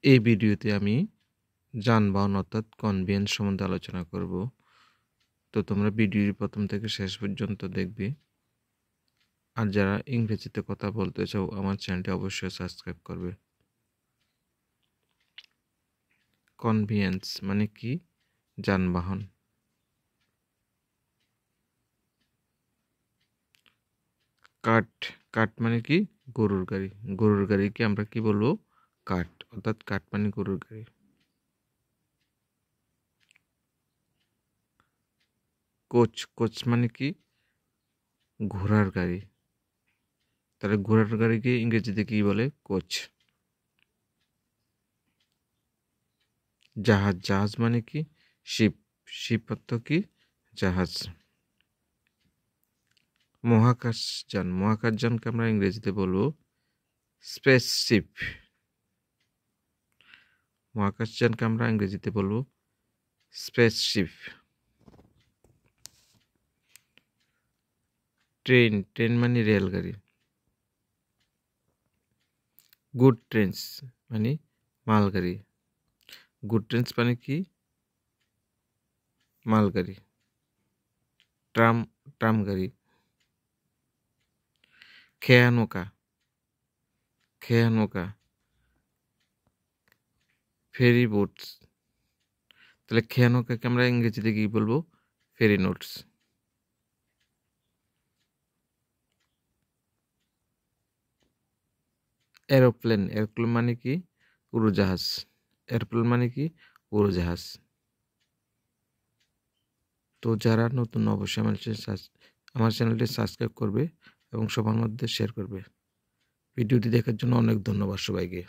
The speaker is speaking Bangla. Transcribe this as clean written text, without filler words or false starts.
এই ভিডিওতে আমি যানবাহন অর্থাৎ কনভেয়েন্স সম্বন্ধে আলোচনা করব। তো তোমরা ভিডিওর প্রথম থেকে শেষ পর্যন্ত দেখবে। আর যারা ইংরেজিতে কথা বলতে চাও আমার চ্যানেলটি অবশ্যই সাবস্ক্রাইব করবে। কনভেয়েন্স মানে কি? যানবাহন। কার্ট, কার্ট মানে কি? গরুর গাড়ি। গরুর গাড়িকে আমরা কি বলবো? কার্ট, অর্থাৎ কার্ট মানে গরুর গাড়ি। কোচ, কোচ মানে কি? ঘোড়ার গাড়ি। তাহলে ঘোড়ার গাড়িকে ইংরেজিতে কি বলে? কোচ। জাহাজ, জাহাজ মানে কি? শিপ, শিপ অর্থ কি? জাহাজ। মহাকাশযান, মহাকাশযানকে আমরা ইংরেজিতে বলবো স্পেসশিপ। মহাকাশযানকে আমরা ইংরেজিতে বলবো স্পেসশিপ। ট্রেন, ট্রেন মানে রেলগাড়ি। গুড ট্রেনস মানে মালগাড়ি। গুড ট্রেনস মানে কি? মালগাড়ি। ট্রাম, ট্রাম গাড়ি। খেয়া নৌকা, খেয়া নৌকা। ফেরি বোটস। তাহলে খেয়া নৌকাকে আমরা ইংরেজিতে কি বলবো? ফেরি নোটস। এরোপ্লেন, এরোপ্লেন মানে কি? উড়োজাহাজ। এরোপ্লেন মানে কি? উড়োজাহাজ। তো যারা নতুন অবশ্যই আমার চ্যানেলটি সাবস্ক্রাইব করবে এবং সবার মধ্যে শেয়ার করবে। ভিডিওটি দেখার জন্য অনেক ধন্যবাদ সবাইকে।